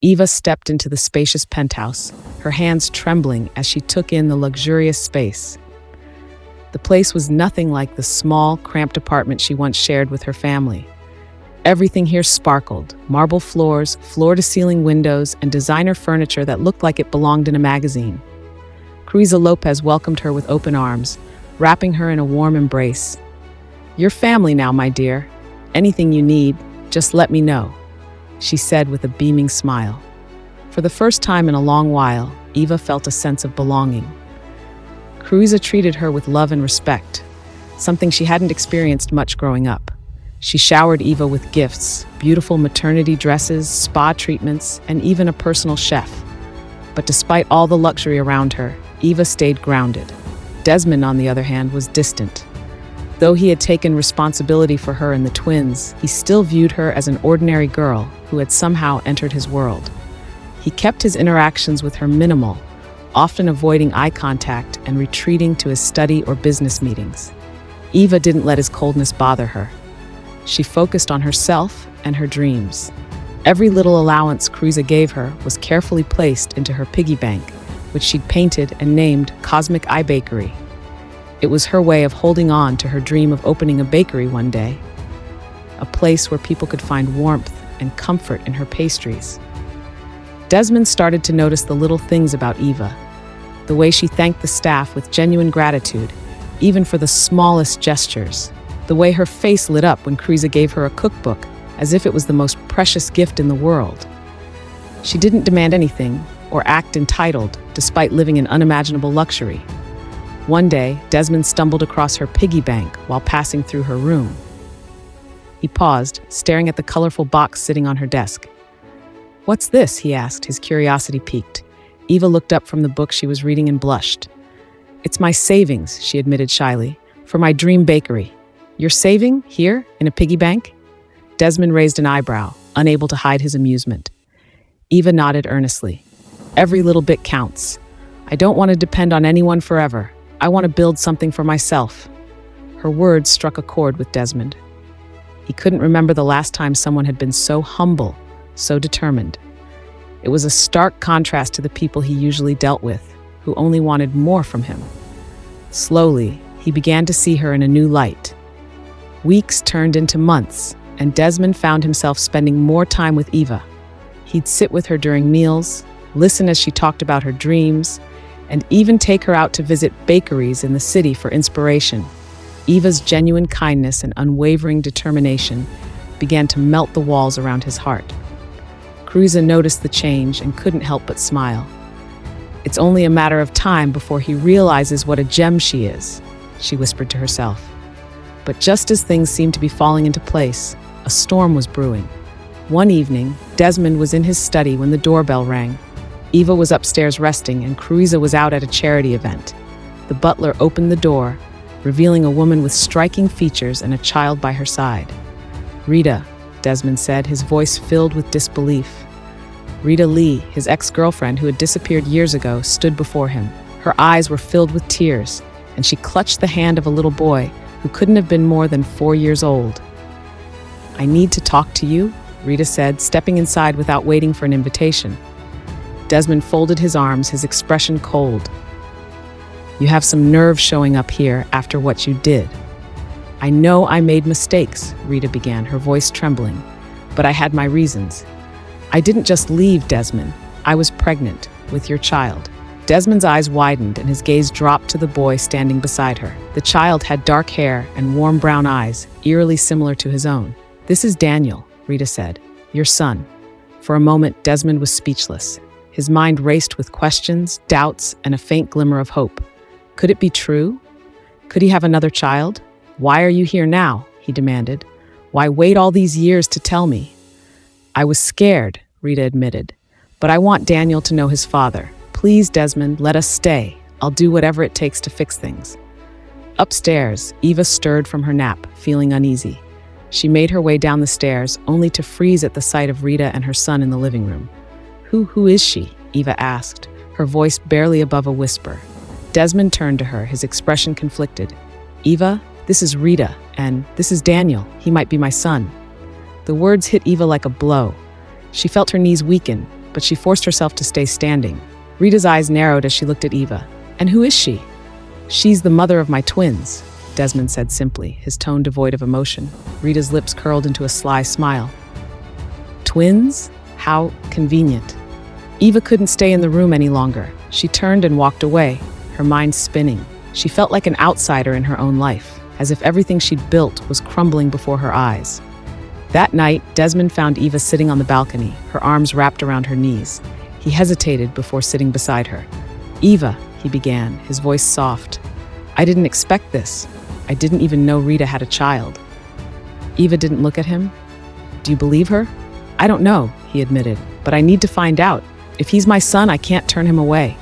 Eva stepped into the spacious penthouse, her hands trembling as she took in the luxurious space. The place was nothing like the small, cramped apartment she once shared with her family. Everything here sparkled: marble floors, floor-to-ceiling windows, and designer furniture that looked like it belonged in a magazine. Cruiza Lopez welcomed her with open arms, wrapping her in a warm embrace. "You're family now, my dear. Anything you need, just let me know," she said with a beaming smile. For the first time in a long while, Eva felt a sense of belonging. Cruiza treated her with love and respect, something she hadn't experienced much growing up. She showered Eva with gifts, beautiful maternity dresses, spa treatments, and even a personal chef. But despite all the luxury around her, Eva stayed grounded. Desmond, on the other hand, was distant. Though he had taken responsibility for her and the twins, he still viewed her as an ordinary girl who had somehow entered his world. He kept his interactions with her minimal, often avoiding eye contact and retreating to his study or business meetings. Eva didn't let his coldness bother her. She focused on herself and her dreams. Every little allowance Cruiza gave her was carefully placed into her piggy bank, which she'd painted and named Cosmic Eye Bakery. It was her way of holding on to her dream of opening a bakery one day, a place where people could find warmth and comfort in her pastries. Desmond started to notice the little things about Eva, the way she thanked the staff with genuine gratitude, even for the smallest gestures, the way her face lit up when Cruiza gave her a cookbook, as if it was the most precious gift in the world. She didn't demand anything or act entitled, despite living in unimaginable luxury. One day, Desmond stumbled across her piggy bank while passing through her room. He paused, staring at the colorful box sitting on her desk. "What's this?" he asked, his curiosity piqued. Eva looked up from the book she was reading and blushed. "It's my savings," she admitted shyly, "for my dream bakery." "You're saving? Here? In a piggy bank?" Desmond raised an eyebrow, unable to hide his amusement. Eva nodded earnestly. "Every little bit counts. I don't want to depend on anyone forever. I want to build something for myself." Her words struck a chord with Desmond. He couldn't remember the last time someone had been so humble, so determined. It was a stark contrast to the people he usually dealt with, who only wanted more from him. Slowly, he began to see her in a new light. Weeks turned into months, and Desmond found himself spending more time with Eva. He'd sit with her during meals, listen as she talked about her dreams, and even take her out to visit bakeries in the city for inspiration. Eva's genuine kindness and unwavering determination began to melt the walls around his heart. Cruiza noticed the change and couldn't help but smile. "It's only a matter of time before he realizes what a gem she is," she whispered to herself. But just as things seemed to be falling into place, a storm was brewing. One evening, Desmond was in his study when the doorbell rang. Eva was upstairs resting, and Cruiza was out at a charity event. The butler opened the door, revealing a woman with striking features and a child by her side. "Rita," Desmond said, his voice filled with disbelief. Rita Lee, his ex-girlfriend who had disappeared years ago, stood before him. Her eyes were filled with tears, and she clutched the hand of a little boy who couldn't have been more than 4 years old. "I need to talk to you," Rita said, stepping inside without waiting for an invitation. Desmond folded his arms, his expression cold. "You have some nerve showing up here after what you did." "I know I made mistakes," Rita began, her voice trembling, "but I had my reasons. I didn't just leave, Desmond. I was pregnant with your child." Desmond's eyes widened and his gaze dropped to the boy standing beside her. The child had dark hair and warm brown eyes, eerily similar to his own. "This is Daniel," Rita said, "your son." For a moment, Desmond was speechless. His mind raced with questions, doubts, and a faint glimmer of hope. Could it be true? Could he have another child? "Why are you here now?" he demanded. "Why wait all these years to tell me?" "I was scared," Rita admitted, "but I want Daniel to know his father. Please, Desmond, let us stay. I'll do whatever it takes to fix things." Upstairs, Eva stirred from her nap, feeling uneasy. She made her way down the stairs, only to freeze at the sight of Rita and her son in the living room. Who is she?" Eva asked, her voice barely above a whisper. Desmond turned to her, his expression conflicted. "Eva, this is Rita, and this is Daniel. He might be my son." The words hit Eva like a blow. She felt her knees weaken, but she forced herself to stay standing. Rita's eyes narrowed as she looked at Eva. "And who is she?" "She's the mother of my twins," Desmond said simply, his tone devoid of emotion. Rita's lips curled into a sly smile. "Twins? How convenient." Eva couldn't stay in the room any longer. She turned and walked away, her mind spinning. She felt like an outsider in her own life, as if everything she'd built was crumbling before her eyes. That night, Desmond found Eva sitting on the balcony, her arms wrapped around her knees. He hesitated before sitting beside her. "Eva," he began, his voice soft. "I didn't expect this. I didn't even know Rita had a child." Eva didn't look at him. "Do you believe her?" "I don't know," he admitted, "but I need to find out. If he's my son, I can't turn him away."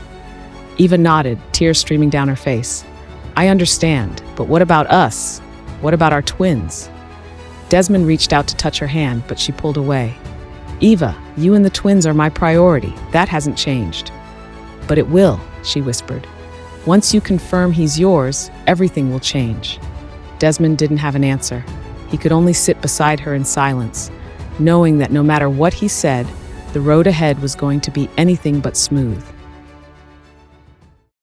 Eva nodded, tears streaming down her face. "I understand, but what about us? What about our twins?" Desmond reached out to touch her hand, but she pulled away. "Eva, you and the twins are my priority. That hasn't changed." "But it will," she whispered. "Once you confirm he's yours, everything will change." Desmond didn't have an answer. He could only sit beside her in silence, knowing that no matter what he said, the road ahead was going to be anything but smooth.